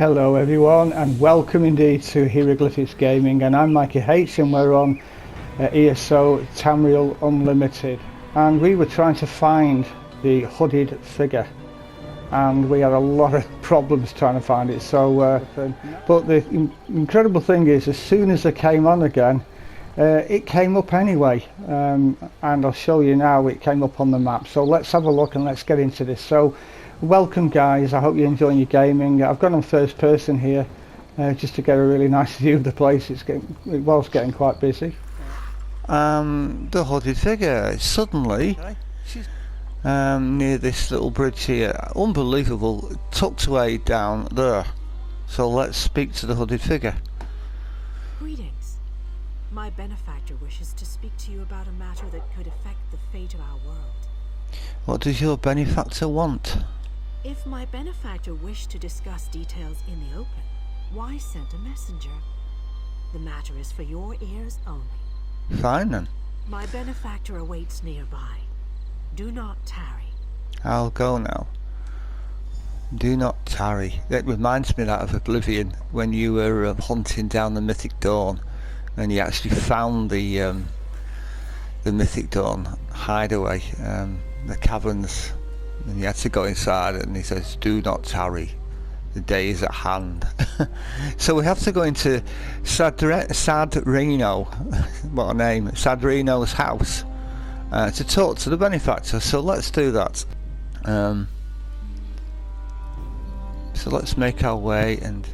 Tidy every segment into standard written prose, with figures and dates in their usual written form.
Hello everyone, and welcome indeed to HEROglyphX Gaming, and I'm Mikey H, and we're on ESO Tamriel Unlimited, and we were trying to find the hooded figure, and we had a lot of problems trying to find it. So but the incredible thing is, as soon as I came on again, it came up anyway, and I'll show you now. It came up on the map, so let's have a look and let's get into this. So welcome guys, I hope you're enjoying your gaming. I've gone on first person here just to get a really nice view of the place. It was getting quite busy. The hooded figure suddenly near this little bridge here, unbelievable, tucked away down there. So let's speak to the hooded figure. Greetings. My benefactor wishes to speak to you about a matter that could affect the fate of our world. What does your benefactor want? If my benefactor wished to discuss details in the open, why send a messenger? The matter is for your ears only. Fine then. My benefactor awaits nearby. Do not tarry. I'll go now. Do not tarry. That reminds me that of Oblivion, when you were hunting down the Mythic Dawn, and you actually found the Mythic Dawn hideaway, the caverns. And you had to go inside, and he says, do not tarry, the day is at hand. So we have to go into Sadrino, what a name, Sadrino's house, to talk to the benefactor. So let's do that. So let's make our way. And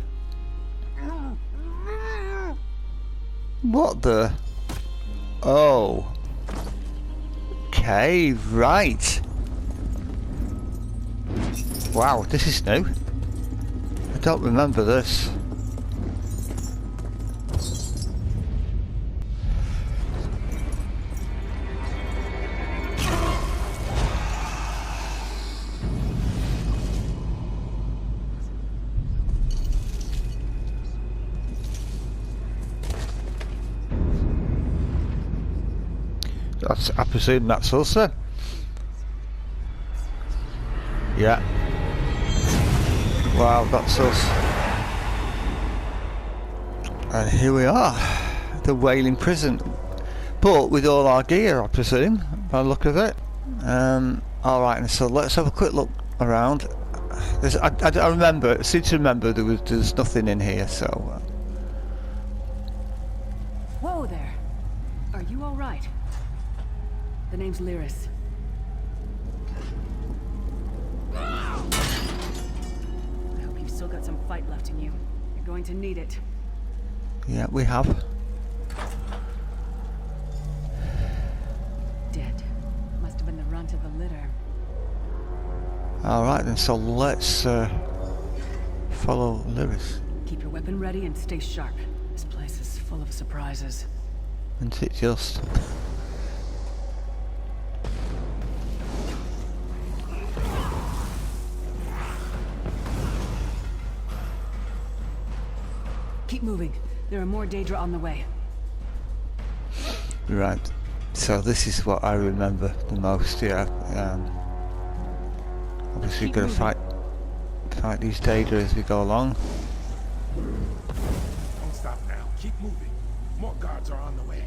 what the, oh, okay, right. Wow, this is new. I don't remember this. I presume that's us then. Yeah. Wow, that's us. And here we are, the Wailing Prison. But with all our gear, I presume, by the look of it. Alright, and so let's have a quick look around. I remember, I seem to remember there's nothing in here, so... Whoa there! Are you alright? The name's Lyris. Still got some fight left in you. You're going to need it. Yeah, we have. Dead. Must have been the runt of the litter. Alright then, so let's follow Lyris. Keep your weapon ready and stay sharp. This place is full of surprises. Isn't it just? Keep moving. There are more Daedra on the way. Right. So this is what I remember the most. Yeah. Obviously, we're gonna fight these Daedra as we go along. Don't stop now. Keep moving. More guards are on the way.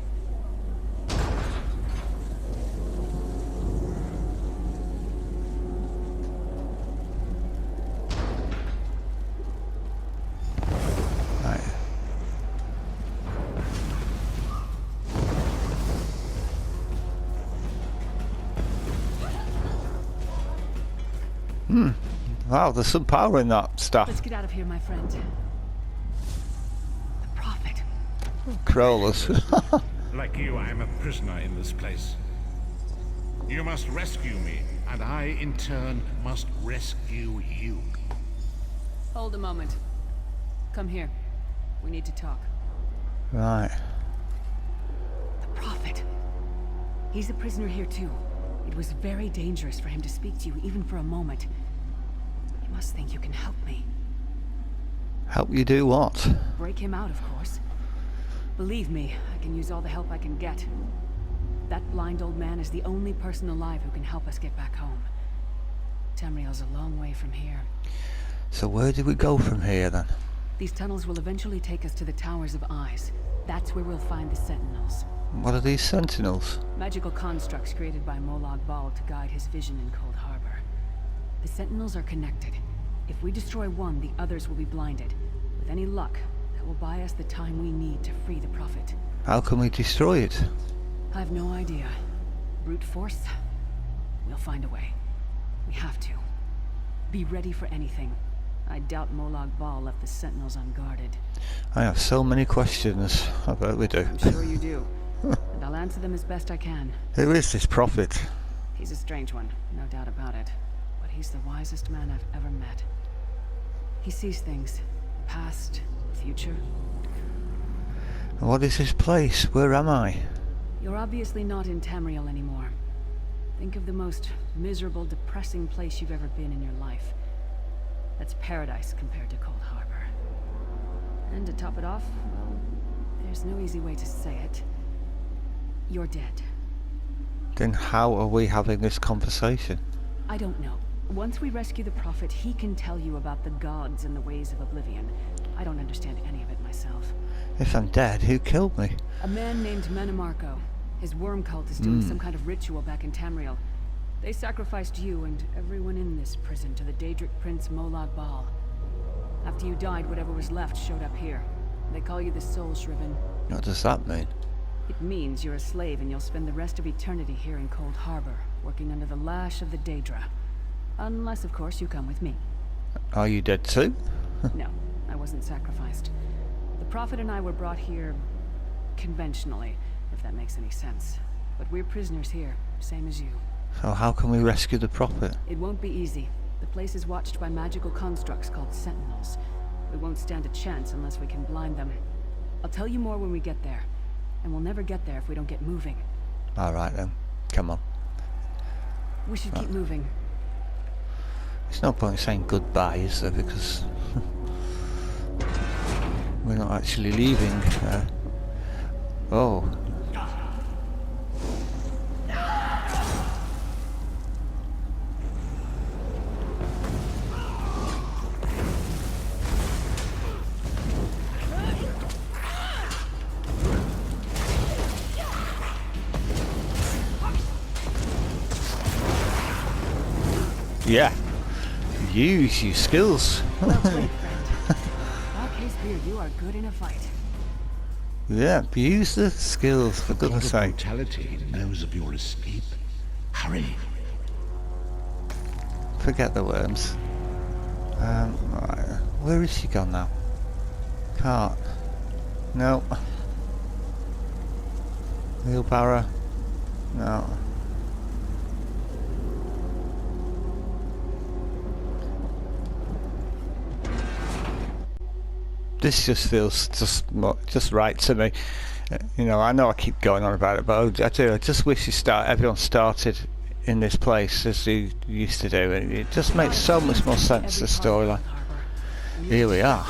Wow, there's some power in that stuff. Let's get out of here, my friend. The Prophet. Crawlers. Like you, I am a prisoner in this place. You must rescue me, and I, in turn, must rescue you. Hold a moment. Come here. We need to talk. Right. The Prophet. He's a prisoner here too. It was very dangerous for him to speak to you, even for a moment. You must think you can help me. Help you do what? Break him out, of course. Believe me, I can use all the help I can get. That blind old man is the only person alive who can help us get back home. Tamriel's a long way from here. So where do we go from here then? These tunnels will eventually take us to the Towers of Eyes. That's where we'll find the Sentinels. What are these sentinels? Magical constructs created by Molag Bal to guide his vision in Cold Harbor. The Sentinels are connected. If we destroy one, the others will be blinded. With any luck, that will buy us the time we need to free the Prophet. How can we destroy it? I've no idea. Brute force? We'll find a way. We have to. Be ready for anything. I doubt Molag Bal left the Sentinels unguarded. I have so many questions. I bet we do. I'm sure you do. And I'll answer them as best I can. Who is this prophet? He's a strange one, no doubt about it. But he's the wisest man I've ever met. He sees things. Past, future. What is this place? Where am I? You're obviously not in Tamriel anymore. Think of the most miserable, depressing place you've ever been in your life. That's paradise compared to Cold Harbor. And to top it off, well, there's no easy way to say it. You're dead. Then how are we having this conversation? I don't know. Once we rescue the Prophet, he can tell you about the gods and the ways of oblivion. I don't understand any of it myself. If I'm dead, who killed me? A man named Menemarco. His worm cult is doing some kind of ritual back in Tamriel. They sacrificed you and everyone in this prison to the Daedric Prince Molag Bal. After you died, whatever was left showed up here. They call you the Soul Shriven. What does that mean? It means you're a slave and you'll spend the rest of eternity here in Cold Harbor, working under the lash of the Daedra. Unless, of course, you come with me. Are you dead too? No, I wasn't sacrificed. The Prophet and I were brought here conventionally, if that makes any sense. But we're prisoners here, same as you. So how can we rescue the prophet? It won't be easy. The place is watched by magical constructs called Sentinels. We won't stand a chance unless we can blind them. I'll tell you more when we get there. And we'll never get there if we don't get moving. Alright then, come on. We should keep moving. There's no point saying goodbye, is there? Because we're not actually leaving. Oh. Yeah. Use your skills. Well played, friend. Case Beard, you are good in a fight. Yeah, use the skills, for goodness sake. Brutality knows of your escape. Hurry. Forget the worms. Right. Where is she gone now? Cart. No. Wheelbarrow. No. This just feels just right to me. You know, I know I keep going on about it, but I just wish everyone started in this place as you used to do. It just makes so much more sense, the storyline. Here we are.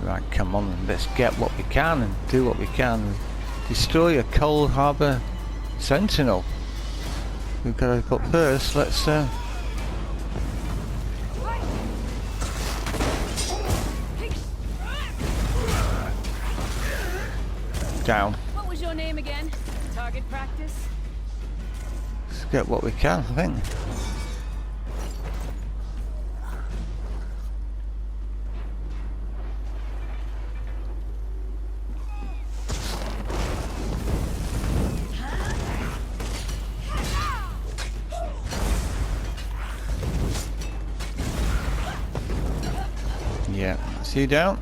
Right, come on, and let's get what we can and do what we can. Destroy a Cold Harbor Sentinel. We've got to, but first, let's down. What was your name again? Target practice? Let's get what we can, I think. Yeah, see you down.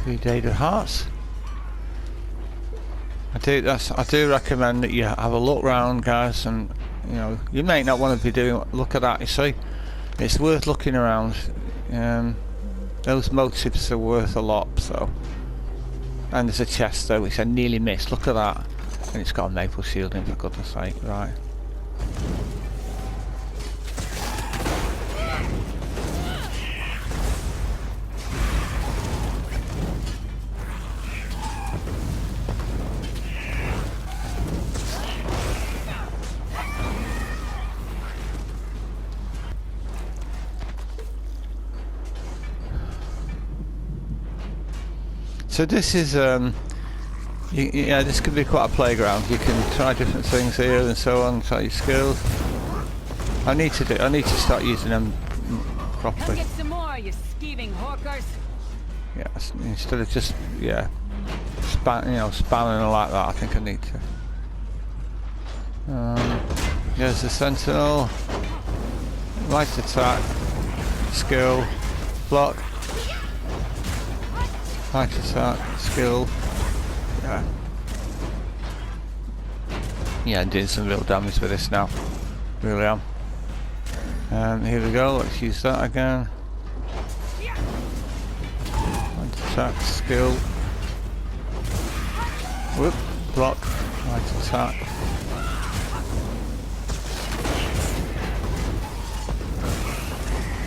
3 Daedric Hearts. I do recommend that you have a look round, guys, and you know, you may not want to be doing. Look at that, you see, it's worth looking around. Those motives are worth a lot. So, and there's a chest there which I nearly missed. Look at that, and it's got a maple shield in, for goodness sake. Right. So this is yeah, this could be quite a playground. You can try different things here and so on. Try your skills. I need to start using them properly. Come get some more, you skeeving hawkers. Yeah, instead of just spamming like that. I think I need to. There's the sentinel. Light attack. Skill. Block. Light attack. Skill. Yeah. Yeah, I'm doing some real damage with this now. Really am. Here we go. Let's use that again. Light attack. Skill. Whoop. Block. Light attack.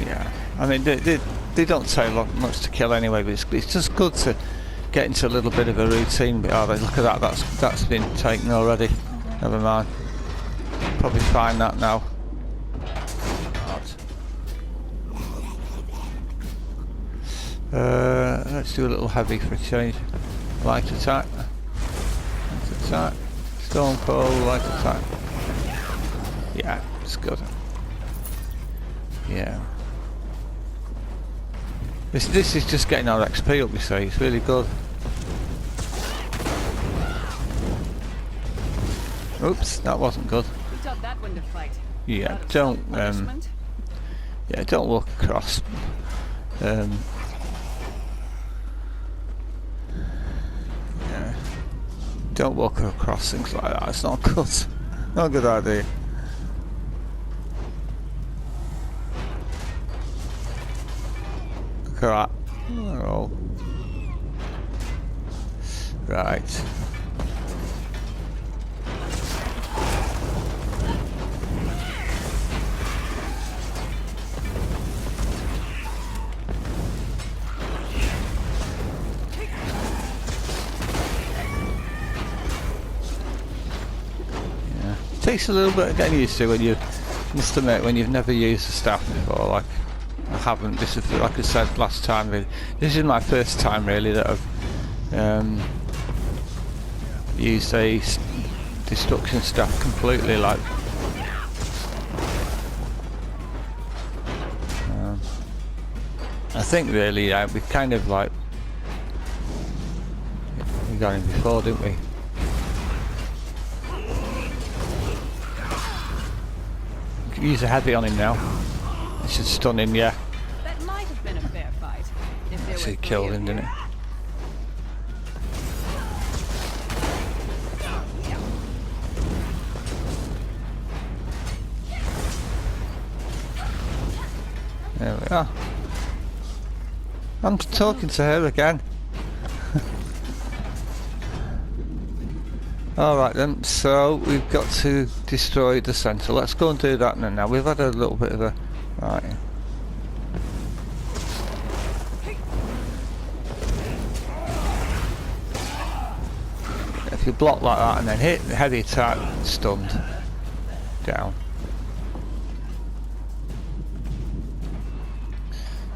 Yeah. I mean, they don't take much to kill anyway, but it's just good to get into a little bit of a routine. Oh, look at that, that's been taken already. Never mind. Probably find that now. Let's do a little heavy for a change. Light attack. Light attack. Stone cold, light attack. Yeah, it's good. Yeah. This is just getting our XP up, you see. It's really good. Oops, that wasn't good. Who taught that one to fight? Yeah, don't don't walk across. Yeah, don't walk across things like that. It's not good. Not a good idea. Look at that. Oh. Right. Takes a little bit of getting used to when you must admit when you've never used the staff before. Like I haven't. This is, like I said last time, really, this is my first time really that I've used a destruction staff completely. Like I think really we kind of like we got him before, didn't we? Use a heavy on him now. It should stun him, yeah. That might have been a fair fight. If there Actually were killed three him, of didn't you. it? There we are. I'm talking to her again. Alright then, so we've got to destroy the centre. Let's go and do that now. We've had a little bit of a... Right. If you block like that and then hit the heavy attack, stunned. Down.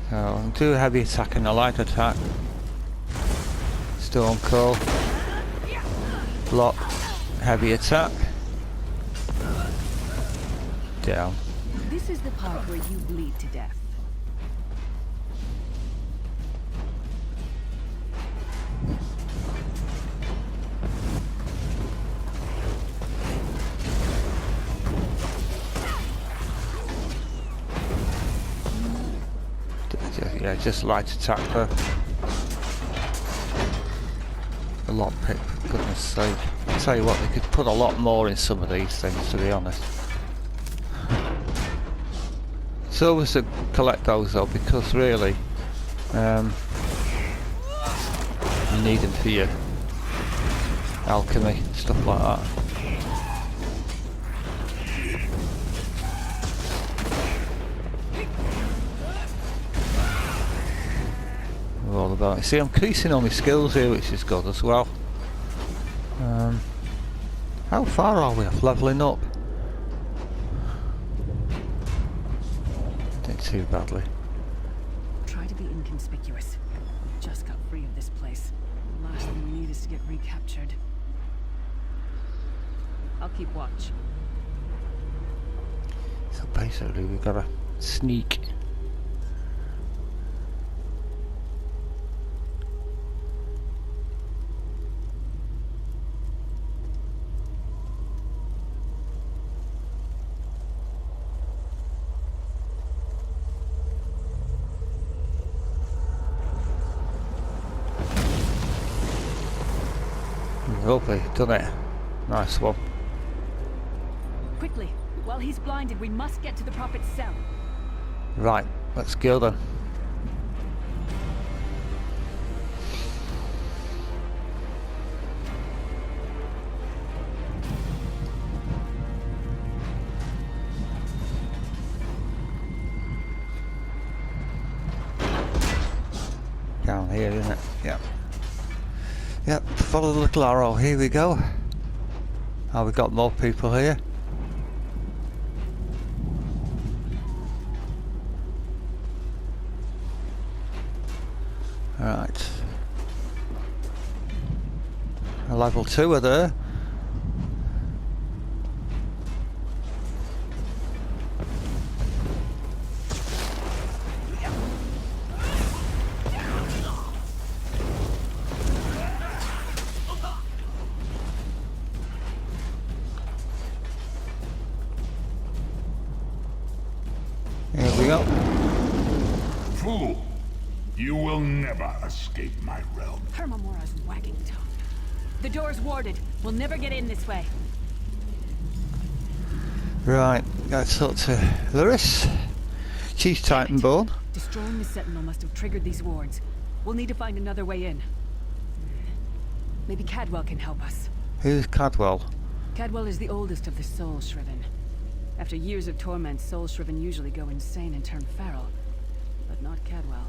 So do a heavy attack and a light attack. Storm Call. Block, heavy attack, down. This is the part where you bleed to death. Yeah, just light attack her. A lot pick, for goodness sake. I'll tell you what, they could put a lot more in some of these things, to be honest. It's always to collect those though, because really, you need them for your alchemy, stuff like that. All about it. See, I'm increasing all my skills here, which is good as well. How far are we off levelling up? Didn't too badly. Try to be inconspicuous. Just got free of this place. to get recaptured. I'll keep watch. So basically we've got to sneak. Lovely, done it. Nice one. Quickly, while he's blinded, we must get to the Prophet's cell. Right, let's go then. Down here, isn't it? Yeah. Yep, follow the little arrow, here we go. Oh, we've got more people here. Right. Level 2 are there. Here we go. Fool! You will never escape my realm. Hermamora's wagging tongue. The door's warded. We'll never get in this way. Right, let's talk to Lewis. Chief Titanborn. Destroying the Sentinel must have triggered these wards. We'll need to find another way in. Maybe Cadwell can help us. Who's Cadwell? Cadwell is the oldest of the Soul Shriven. After years of torment, Soul Shriven usually go insane and turn feral. But not Cadwell.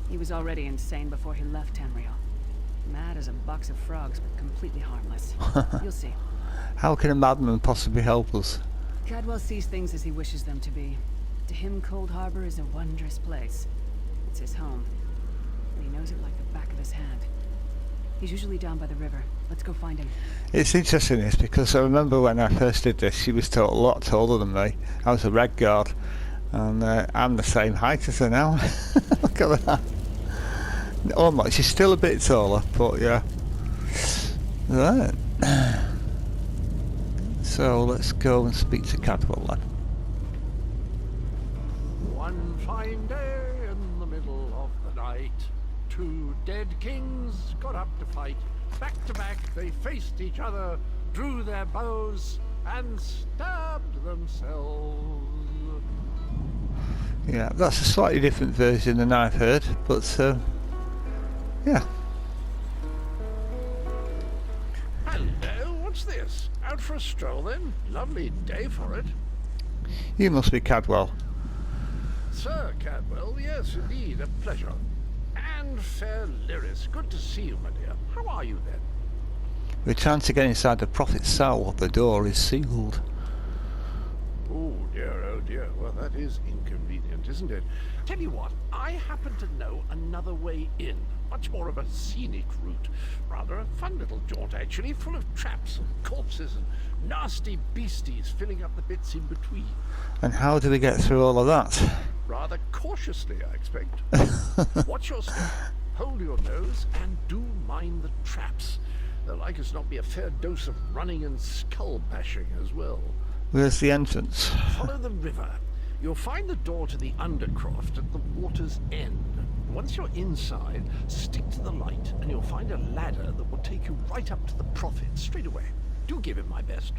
He was already insane before he left Tamriel. Mad as a box of frogs, but completely harmless. You'll see. How can a madman possibly help us? Cadwell sees things as he wishes them to be. To him, Cold Harbor is a wondrous place. It's his home. And he knows it like the back of his hand. He's usually down by the river. Let's go find him. It's interesting this because I remember when I first did this, she was a lot taller than me. I was a red guard, and I'm the same height as her now. Look at that. Almost, she's still a bit taller, but yeah. Right. So let's go and speak to Cadwell then. One fine day in the middle of the night, two dead kings got up to fight. Back to back, they faced each other, drew their bows, and stabbed themselves. Yeah, that's a slightly different version than I've heard, but yeah. Hello, what's this? Out for a stroll then? Lovely day for it. You must be Cadwell. Sir Cadwell, yes indeed, a pleasure. And fair Lyris, good to see you, my dear. How are you then? We're trying to get inside the Prophet's cell. The door is sealed. Oh dear, well that is inconvenient, isn't it? Tell you what, I happen to know another way in. Much more of a scenic route. Rather a fun little jaunt actually, full of traps and corpses and nasty beasties filling up the bits in between. And how do we get through all of that? Rather cautiously, I expect. Watch your step, hold your nose, and do mind the traps. There'll like as not be a fair dose of running and skull bashing as well. Where's the entrance? Follow the river. You'll find the door to the Undercroft at the water's end. Once you're inside, stick to the light and you'll find a ladder that will take you right up to the Prophet straight away. Do give him my best.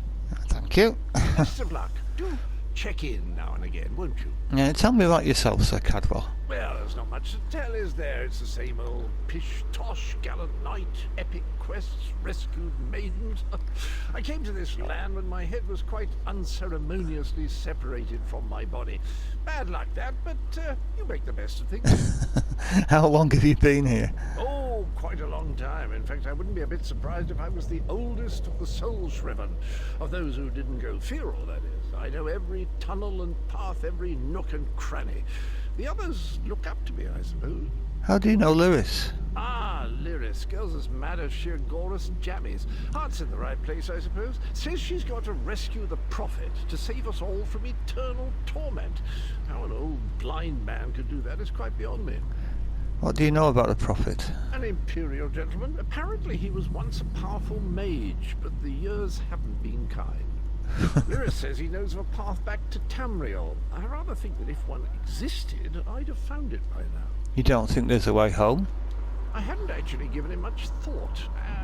Thank you. Best of luck. Do check in now and again, won't you? Yeah, tell me about yourself, Sir Cadwell. Well, there's not much to tell, is there? It's the same old pish-tosh, gallant knight, epic quests, rescued maidens. I came to this land when my head was quite unceremoniously separated from my body. Bad luck that, but you make the best of things. How long have you been here? Oh, quite a long time. In fact, I wouldn't be a bit surprised if I was the oldest of the Soul Shriven. Of those who didn't go feral, that is. I know every tunnel and path, every nook and cranny. The others look up to me, I suppose. How do you know Lewis? Ah, Lyris. Girl's as mad as sheer Gorus jammies. Heart's in the right place, I suppose. Says she's got to rescue the Prophet to save us all from eternal torment. How an old blind man could do that is quite beyond me. What do you know about the Prophet? An imperial gentleman. Apparently he was once a powerful mage, but the years haven't been kind. Lyris says he knows of a path back to Tamriel. I rather think that if one existed, I'd have found it by now. You don't think there's a way home? I hadn't actually given it much thought.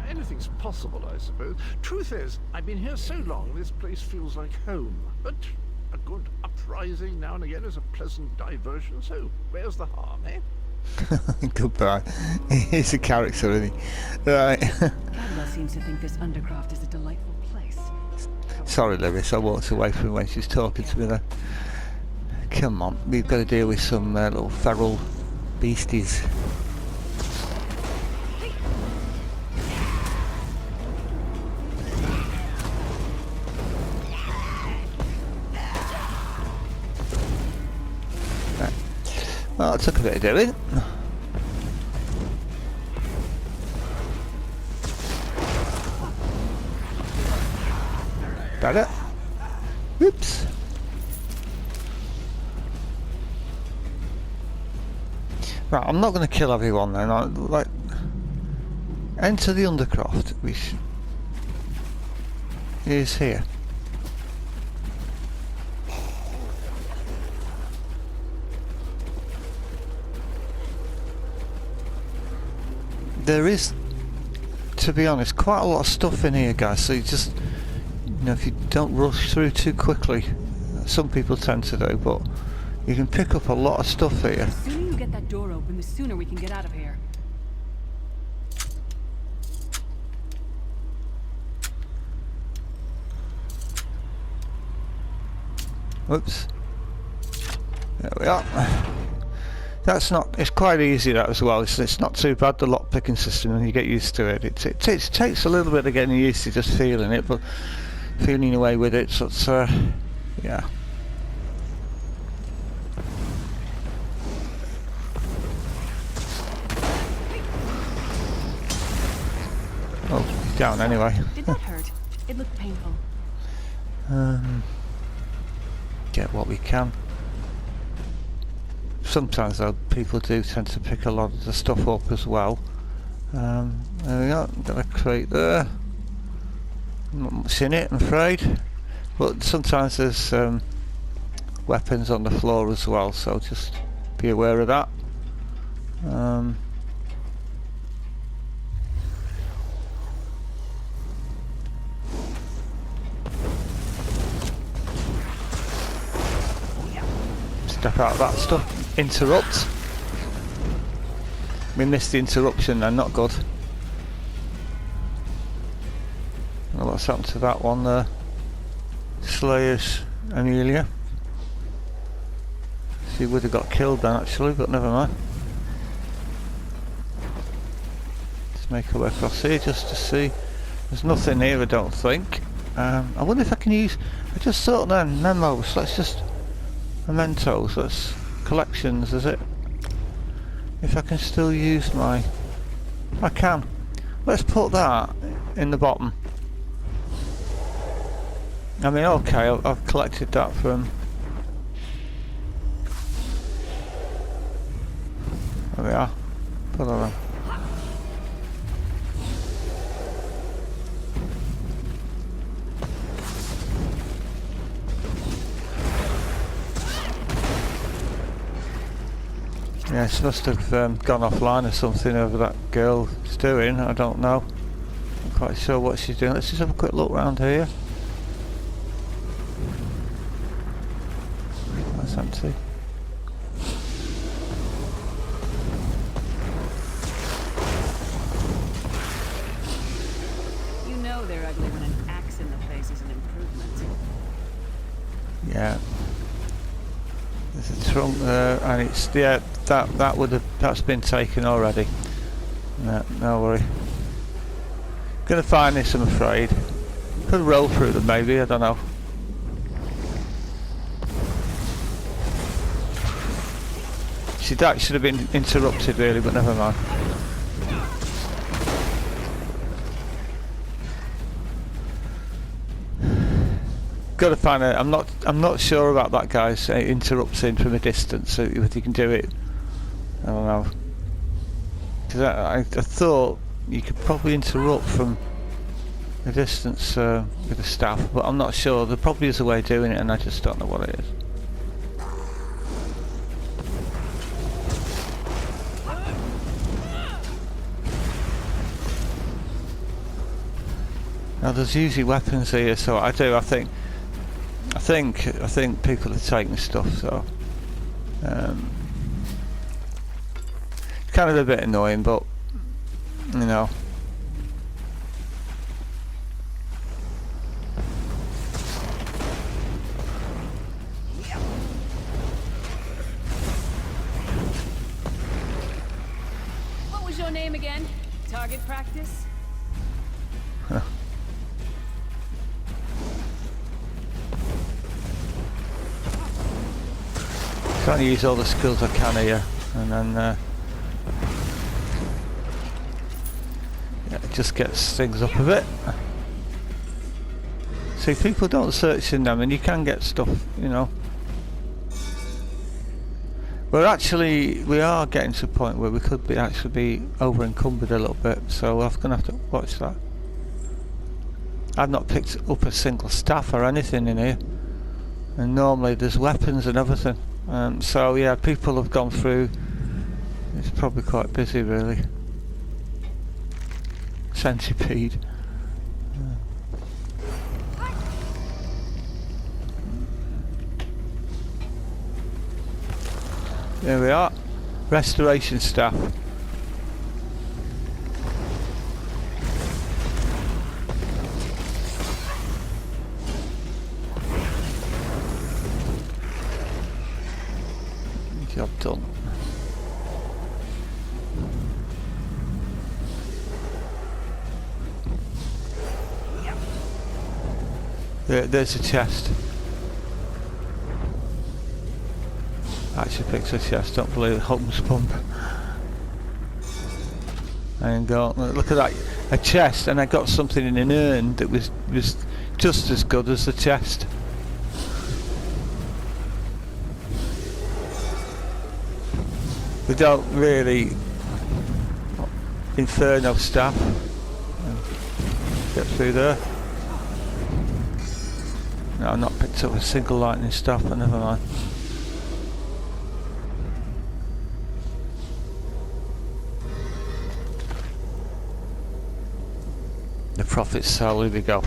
Anything's possible, I suppose. Truth is, I've been here so long, this place feels like home. But a good uprising now and again is a pleasant diversion, so where's the harm, eh? Goodbye. He's a character, isn't he? Right. Cadwell seems to think this Undercroft is a delightful place. Sorry, Lewis, I walked away from when she's talking to me there. Come on, we've got to deal with some little feral beasties. Right. Well, it took a bit of doing. Better. Whoops. Right, I'm not going to kill everyone then. Like, enter the Undercroft, which is here. There is, to be honest, quite a lot of stuff in here, guys. So you just, you know, if you don't rush through too quickly, some people tend to do, but you can pick up a lot of stuff here. The sooner you get that door open, the sooner we can get out of here. Whoops. There we are. That's not, it's quite easy that as well. It's not too bad, the lock picking system, and you get used to it. It takes a little bit of getting used to just feeling it, but feeling your way with it, so it's, yeah. Oh, he's down anyway. Did that hurt? It looked painful. Get what we can. Sometimes though, people do tend to pick a lot of the stuff up as well. There we go, got a crate there. Not much in it, I'm afraid. But sometimes there's weapons on the floor as well, so just be aware of that. Step out of that stuff. Interrupt. We missed the interruption then, not good. Well, what's happened to that one there? Slayer's Ahranella. She would have got killed then actually, but never mind. Let's make our way across here just to see. There's nothing here, I don't think. I wonder if I can use, I just thought then, memos, let's just, mementos, that's collections, is it? If I can still use my, I can. Let's put that in the bottom. I mean, okay, I've collected that from, there we are, put that on. Yeah, it's must have gone offline or something over that girl's doing, I don't know. I'm quite sure what she's doing. Let's just have a quick look around here. That's empty. You know they're ugly when an axe in the face is an improvement. Yeah. There's a trunk there, and it's, yeah, that would have, that's been taken already. No worry. Gonna find this, I'm afraid. Could roll through them maybe, I don't know. That should have been interrupted really, but never mind. got to find out. I'm not sure about that, guys. Interrupting from a distance, so if you can do it. I don't know. Because I thought you could probably interrupt from a distance with the staff, but I'm not sure. There probably is a way of doing it, and I just don't know what it is. Now there's usually weapons here, so I think people are taking stuff, so it's kind of a bit annoying, but you know. What was your name again? Target practice? Trying to use all the skills I can here, and then yeah, it just gets things up a bit. See, people don't search in them, and you can get stuff, you know. We are getting to a point where we could actually be over encumbered a little bit, so I'm gonna have to watch that. I've not picked up a single staff or anything in here, and normally there's weapons and everything. So yeah, people have gone through. It's probably quite busy, really. Centipede. There we are. Restoration staff. Job done. There's a chest. Actually picks a chest, don't believe it. Holmes pump. And go, look at that, a chest, and I got something in an urn that was just as good as the chest. We don't really Inferno staff. Get through there. No, I've not picked up a single lightning staff, but never mind. The Prophet's Cell, here we go.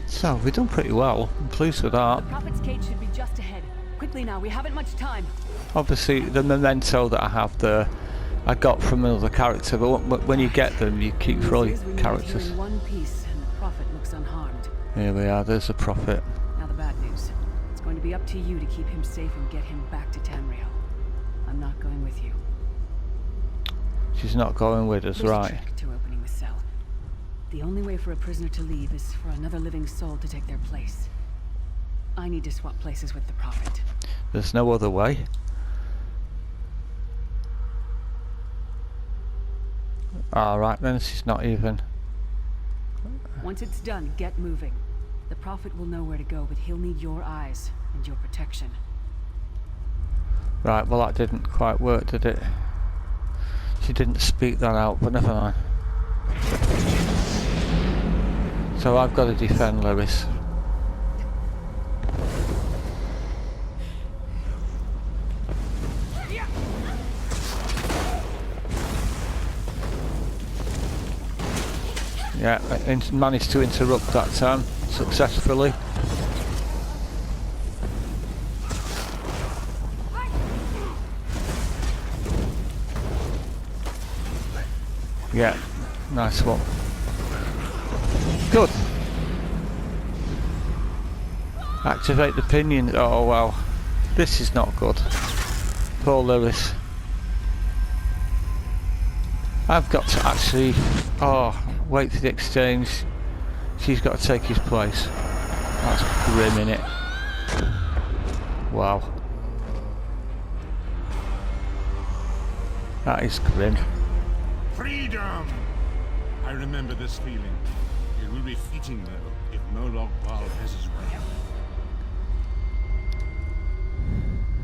So we've done pretty well. I'm pleased with that. The Prophet's cage should be just ahead. Quickly now, we haven't much time. Obviously, the memento that I have there, I got from another character. But when you get them, you keep for all your characters. In one piece, and the Prophet looks unharmed. Here we are. There's the Prophet. Now the bad news. It's going to be up to you to keep him safe and get him back to Tamriel. I'm not going with you. She's not going with us, There's right? a trick to opening the cell. The only way for a prisoner to leave is for another living soul to take their place. I need to swap places with the Prophet. There's no other way. Alright then, she's not even. Once it's done, get moving. The Prophet will know where to go, but he'll need your eyes and your protection. Right, well that didn't quite work, did it? She didn't speak that out, but never mind. So I've got to defend Lewis. Yeah, I managed to interrupt that time successfully. Yeah, nice one. Good. Activate the pinions. Oh well, this is not good. Poor Lewis. I've got to actually. Oh, wait for the exchange. She's got to take his place. That's grim, innit? Wow. That is grim. Freedom! I remember this feeling. It will be fleeting, though, if Moloch Baal has his way.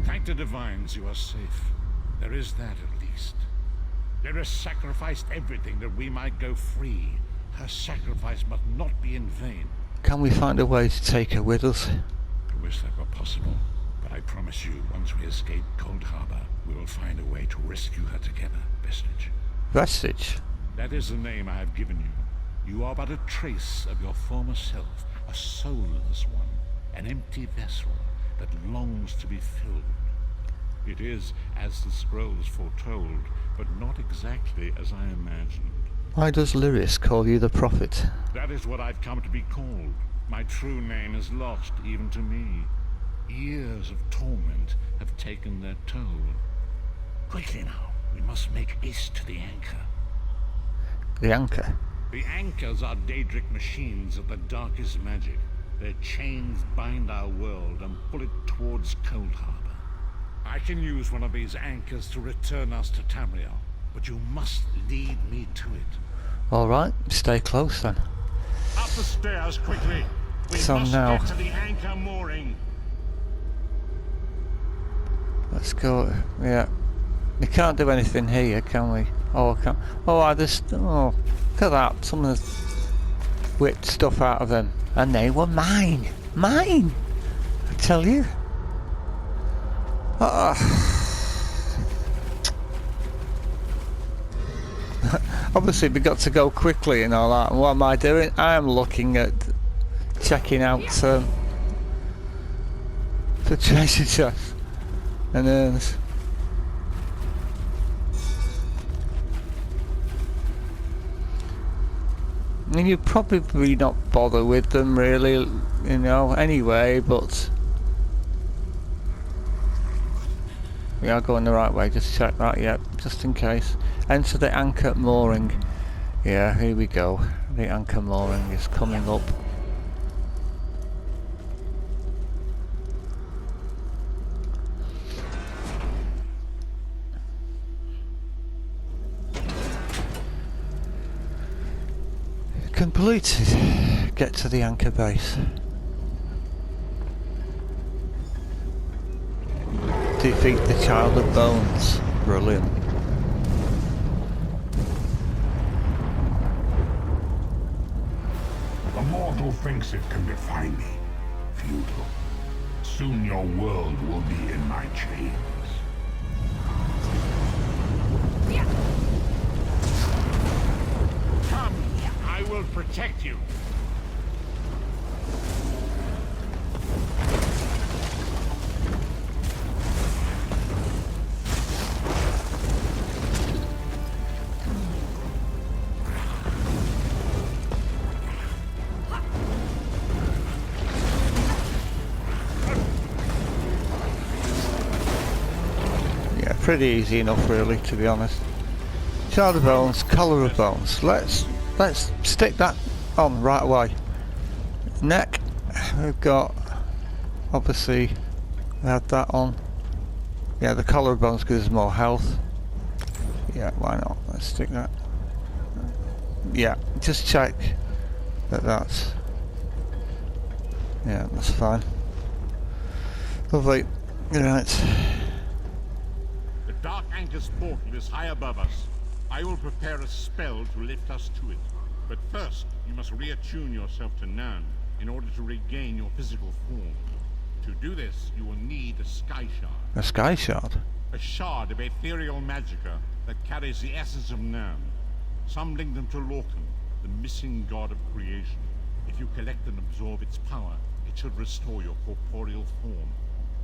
Thank the divines you are safe. There is that, at least. Lyris sacrificed everything that we might go free. Her sacrifice must not be in vain. Can we find a way to take her with us? I wish that were possible, but I promise you, once we escape Cold Harbor, we will find a way to rescue her together, Vestige. Vestige? That is the name I have given you. You are but a trace of your former self, a soulless one, an empty vessel that longs to be filled. It is as the scrolls foretold, but not exactly as I imagined. Why does Lyris call you the prophet? That is what I've come to be called. My true name is lost even to me. Years of torment have taken their toll. Quickly now, we must make haste to the anchor. The anchor? The anchors are Daedric machines of the darkest magic. Their chains bind our world and pull it towards Cold Harbor. I can use one of these anchors to return us to Tamriel, but you must lead me to it. Alright, stay close then. Up the stairs quickly. We So must now- get to the anchor mooring. Let's go, yeah. We can't do anything here, can we? Oh, I can't. Oh, I just, oh, look at that. Someone has whipped stuff out of them. And they were mine. Mine! I tell you. Obviously we got to go quickly and all that. And what am I doing? I am looking at checking out the treasure chest and urns. I mean, you probably not bother with them really, you know, anyway, but we are going the right way. Just check that, yeah, just in case. Enter the anchor mooring. Yeah, here we go. The anchor mooring is coming up. Completed. Get to the anchor base. Defeat the Child of Bones. Brilliant. The mortal thinks it can defy me. Futile. Soon your world will be in my chains. Come, I will protect you. Yeah, pretty easy enough really, to be honest. Child of Bones, Collar of Bones. Let's stick that on right away. Neck, we've got, obviously, we had that on. Yeah, the Collar of Bones gives us more health. Yeah, why not? Let's stick that. Yeah, just check that that's... Yeah, that's fine. Lovely. Right. The Dark Anchor's portal is high above us. I will prepare a spell to lift us to it. But first, you must reattune yourself to Nan in order to regain your physical form. To do this, you will need a Sky Shard. A Sky Shard? A shard of ethereal magicka that carries the essence of Nan. Some link them to Lorcan, the missing god of creation. If you collect and absorb its power, it should restore your corporeal form.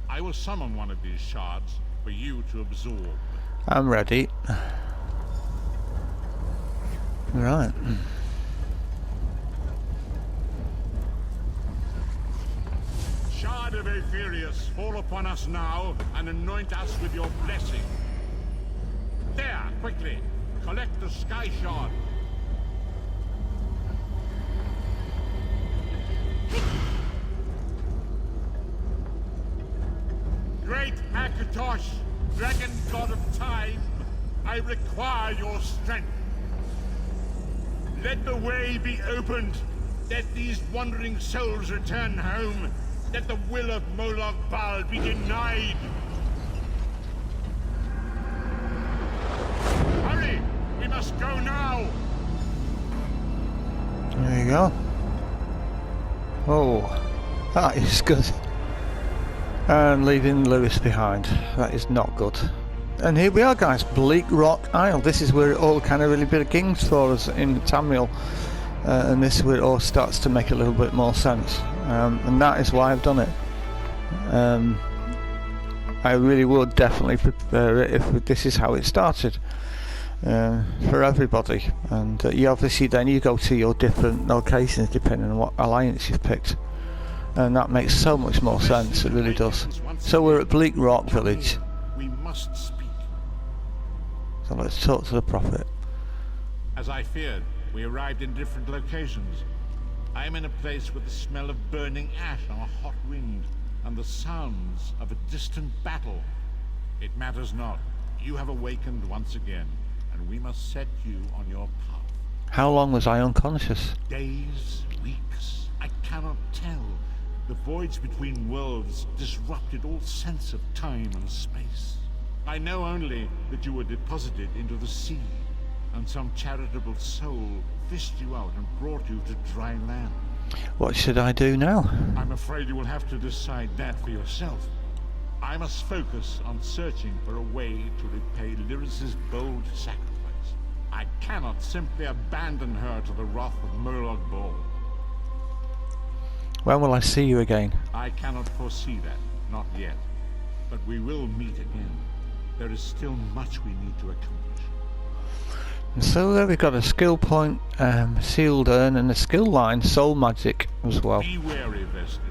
I will summon one of these shards for you to absorb. I'm ready. Right. Shard of Aetherius, fall upon us now and anoint us with your blessing. There, quickly, collect the Sky Shard. Great Akatosh, dragon god of time, I require your strength. Let the way be opened. Let these wandering souls return home. Let the will of Moloch Baal be denied. Hurry! We must go now! There you go. Oh, that is good. And leaving Lewis behind. That is not good. And here we are, guys. Bleakrock Isle. This is where it all kind of really begins for us in Tamriel. And this is where it all starts to make a little bit more sense. And that is why I've done it. I really would definitely prepare it if this is how it started. For everybody. And you obviously then you go to your different locations depending on what alliance you've picked. And that makes so much more sense, it really does. So we're at Bleakrock village. We must speak. So let's talk to the prophet. As I feared, we arrived in different locations. I am in a place with the smell of burning ash on a hot wind, and the sounds of a distant battle. It matters not. You have awakened once again, and we must set you on your path. How long was I unconscious? Days, weeks, I cannot tell. The voids between worlds disrupted all sense of time and space. I know only that you were deposited into the sea, and some charitable soul fished you out and brought you to dry land. What should I do now? I'm afraid you will have to decide that for yourself. I must focus on searching for a way to repay Lyris's bold sacrifice. I cannot simply abandon her to the wrath of Moloch Baal. When will I see you again? I cannot foresee that, not yet. But we will meet again. There is still much we need to accomplish. And so there we've got a skill point, sealed urn, and a skill line, soul magic as well. Be wary, Vestige.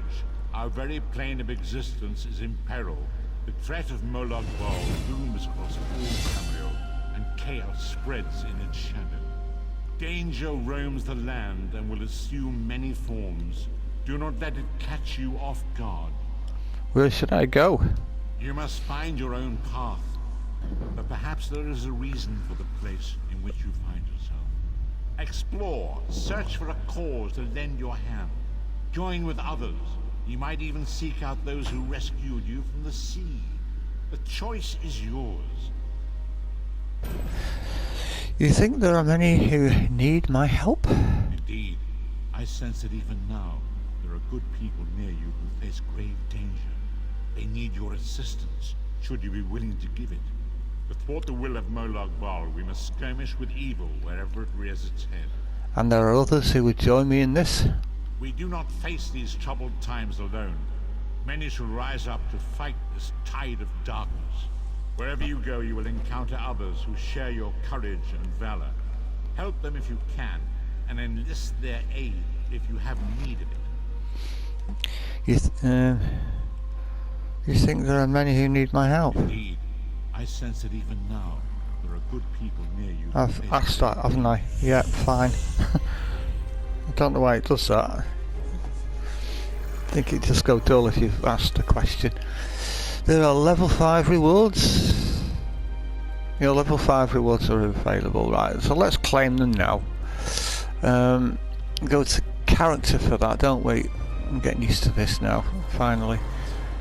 Our very plane of existence is in peril. The threat of Moloch Baal looms across all Tamriel, and chaos spreads in its shadow. Danger roams the land and will assume many forms. Do not let it catch you off guard. Where should I go? You must find your own path. But perhaps there is a reason for the place in which you find yourself. Explore, search for a cause to lend your hand. Join with others. You might even seek out those who rescued you from the sea. The choice is yours. You think there are many who need my help? Indeed. I sense it even now. There are good people near you who face grave danger. They need your assistance, should you be willing to give it. To thwart the will of Moloch Baal, we must skirmish with evil wherever it rears its head. And there are others who would join me in this? We do not face these troubled times alone. Many shall rise up to fight this tide of darkness. Wherever you go, you will encounter others who share your courage and valor. Help them if you can, and enlist their aid if you have need of it. You think there are many who need my help? Indeed. I sense it even now. There are good people near you. I've asked that, haven't I? Yeah, fine. I don't know why it does that. I think it just goes dull if you've asked a question. There are level 5 rewards. Your level 5 rewards are available, right? So let's claim them now. Go to character for that, don't we? I'm getting used to this now, finally.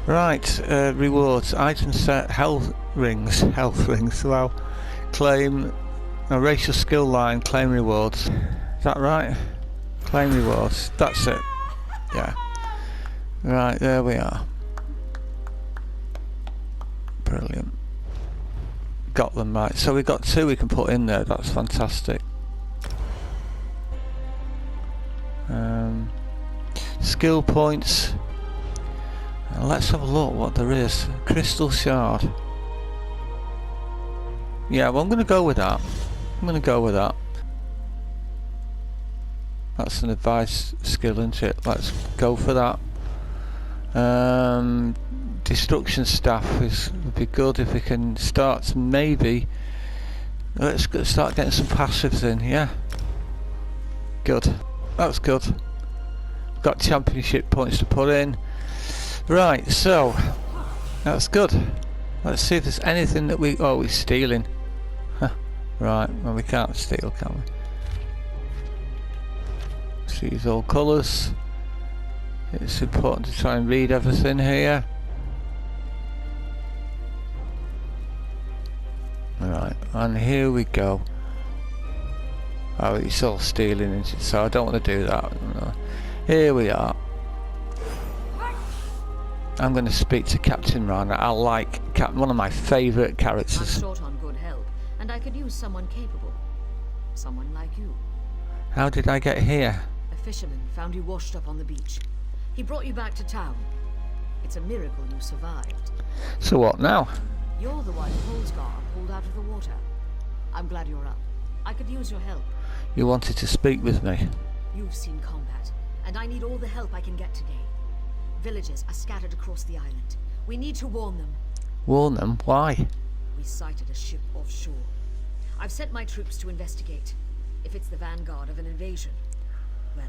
Right, rewards, item set, health rings, wow. Claim, a racial skill line, claim rewards. Is that right? Claim rewards, that's it. Yeah. Right, there we are. Brilliant. Got them right. So we've got 2 we can put in there, that's fantastic. Skill points. Let's have a look what there is. Crystal shard. Yeah, well I'm going to go with that. That's an advice skill, isn't it? Let's go for that. Destruction staff would be good if we can start maybe. Let's start getting some passives in, yeah? Good. That's good. Got championship points to put in. Right, so that's good. Let's see if there's anything that we're stealing. Huh. Right, well we can't steal, can we? sees all colours. It's important to try and read everything here. Alright, and here we go. Oh, it's all stealing, isn't it? So I don't want to do that. No. Here we are. I'm going to speak to Captain Rana. I like one of my favourite I'm characters. short on good help, and I could use someone capable. Someone like you. How did I get here? A fisherman found you washed up on the beach. He brought you back to town. It's a miracle you survived. So what now? You're the one Holsgar pulled out of the water. I'm glad you're up. I could use your help. You wanted to speak with me. You've seen combat, and I need all the help I can get today. Villages are scattered across the island. We need to warn them. Warn them? Why? We sighted a ship offshore. I've sent my troops to investigate. If it's the vanguard of an invasion, well,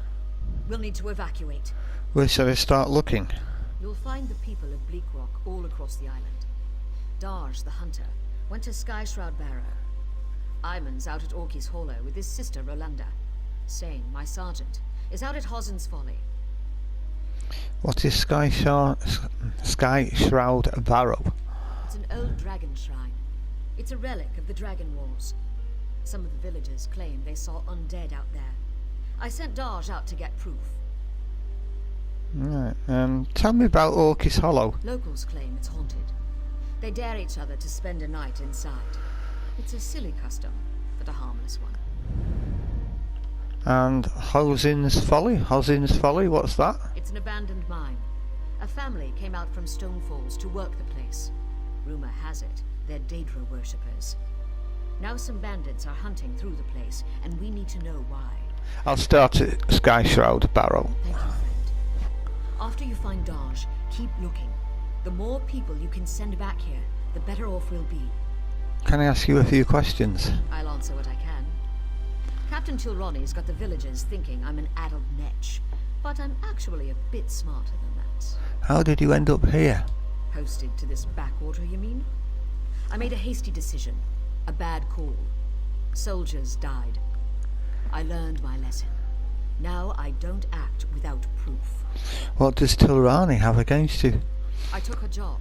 we'll need to evacuate. Where shall I start looking? You'll find the people of Bleakrock all across the island. Darj, the hunter, went to Skyshroud Barrow. Iman's out at Orky's Hollow with his sister Rolanda. Sane, my sergeant, is out at Hossen's Folly. What is Sky Shroud Barrow? It's an old dragon shrine. It's a relic of the Dragon Wars. Some of the villagers claim they saw undead out there. I sent Darj out to get proof. Right. Tell me about Orky's Hollow. Locals claim it's haunted. They dare each other to spend a night inside. It's a silly custom, but a harmless one. And Hossen's Folly, what's that? It's an abandoned mine. A family came out from Stone Falls to work the place. Rumor has it, they're Daedra worshippers. Now some bandits are hunting through the place, and we need to know why. I'll start at Skyshroud Barrow. Thank you, friend. After you find Darj, keep looking. The more people you can send back here, the better off we'll be. Can I ask you a few questions? I'll answer what I can. Captain Tilroni's got the villagers thinking I'm an addled netch, but I'm actually a bit smarter than that. How did you end up here? Posted to this backwater, you mean? I made a hasty decision. A bad call. Soldiers died. I learned my lesson. Now I don't act without proof. What does Tilrani have against you? I took her job.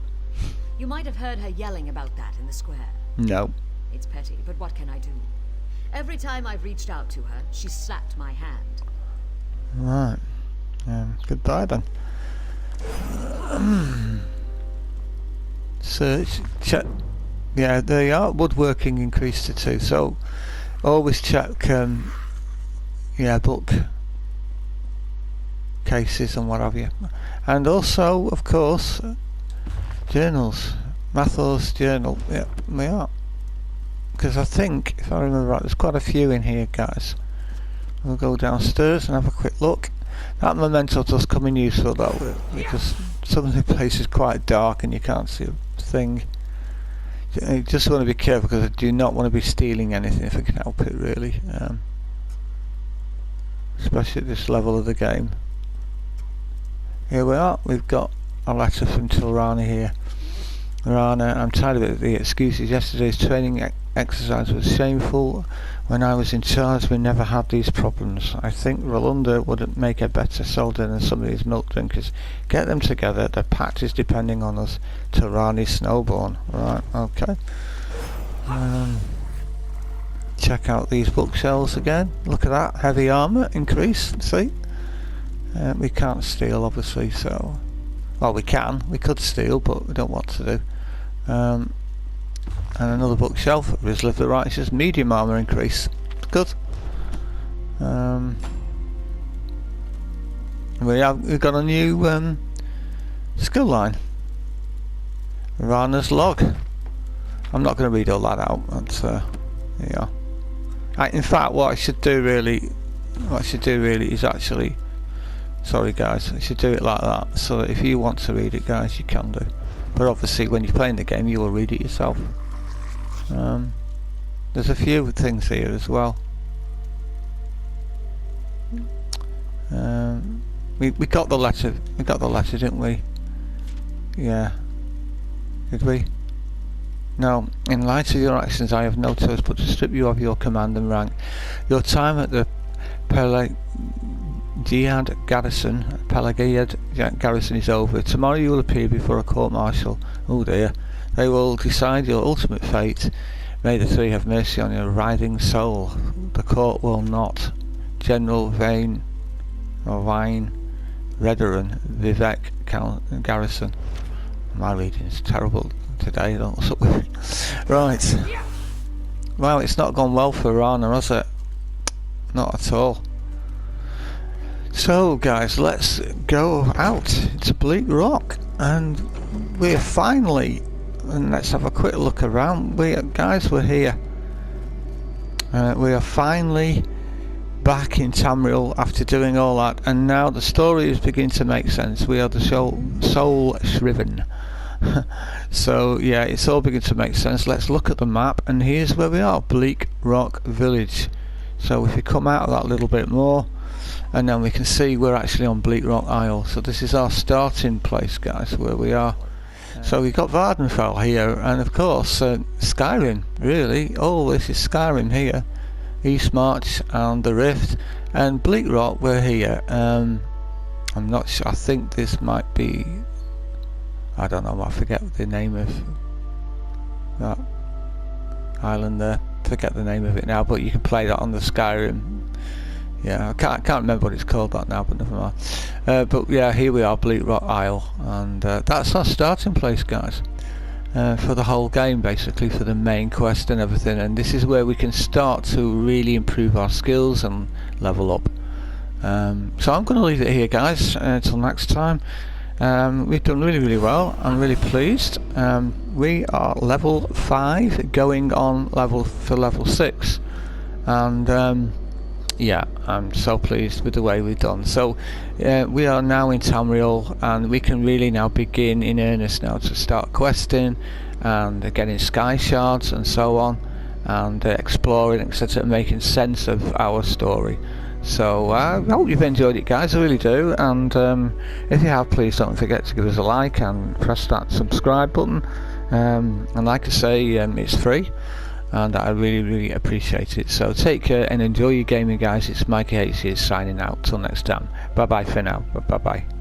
You might have heard her yelling about that in the square. No. It's petty, but what can I do? Every time I've reached out to her, she slapped my hand. Right. Goodbye then. Search. Check. Yeah, there are. Woodworking increased to 2. So always check. Book cases and what have you. And also, of course, journals. Mathos journal. Yeah, we are. Because I think, if I remember right, there's quite a few in here, guys. We'll go downstairs and have a quick look. That memento does come in useful though, because some of the place is quite dark and you can't see a thing. You just want to be careful, because I do not want to be stealing anything if I can help it, really. Especially at this level of the game. Here we are. We've got a letter from Tilrani here. Rana, I'm tired of the excuses. Yesterday's training exercise was shameful. When I was in charge, we never had these problems. I think Rolanda would make a better soldier than some of these milk drinkers. Get them together. The pact is depending on us. Tilrani Snowborn. Right, okay. Check out these bookshelves again. Look at that. Heavy armour increase. See? We can't steal, obviously, so... Well, we can. We could steal, but we don't want to do. And another bookshelf. Rizla of the Righteous. Medium armour increase. Good. We've got a new skill line. Rana's log. I'm not going to read all that out. That's yeah. In fact, what I should do really is actually. Sorry guys, I should do it like that, so that if you want to read it, guys, you can do. But obviously when you're playing the game, you will read it yourself. There's a few things here as well. We got the letter. We got the letter, didn't we? Yeah. Did we? No. In light of your actions, I have no choice but to strip you of your command and rank. Your time at the Pelagiad garrison is over. Tomorrow you will appear before a court-martial. Oh dear. They will decide your ultimate fate. May the three have mercy on your writhing soul. The court will not. General Vine Redaran Vivek Garrison. My reading is terrible today, don't what's up with it. Right. Well, it's not gone well for Rana, has it? Not at all. So guys, let's go out to Bleakrock, and we're finally, and let's have a quick look around. We're here. We are finally back in Tamriel after doing all that, and now the story is beginning to make sense. We are the soul shriven. So yeah, it's all beginning to make sense. Let's look at the map, and here's where we are, Bleakrock village. So if we come out of that a little bit more, and then we can see we're actually on Bleakrock Isle. So this is our starting place, guys, where we are. So we've got Vardenfell here, and of course Skyrim, really. Oh, this is Skyrim here. Eastmarch and the Rift, and Bleakrock, we're here. I'm not sure, I think this might be, I don't know, I forget the name of that island there. Forget the name of it now, but you can play that on the Skyrim. Yeah, I can't remember what it's called that now, but never mind. But yeah, here we are, Bleakrock Isle, and that's our starting place, guys, for the whole game, basically, for the main quest and everything. And this is where we can start to really improve our skills and level up. So I'm going to leave it here, guys, until next time. We've done really well. I'm really pleased. We are level 5, going on level 6, and yeah, I'm so pleased with the way we've done. So we are now in Tamriel, and we can really now begin in earnest now to start questing and getting sky shards and so on, and exploring, etc., making sense of our story. So I hope you've enjoyed it, guys, I really do, and if you have, please don't forget to give us a like and press that subscribe button, and like I say, it's free, and I really appreciate it. So take care and enjoy your gaming, guys. It's Mikey H here signing out. Till next time, bye bye for now. Bye bye.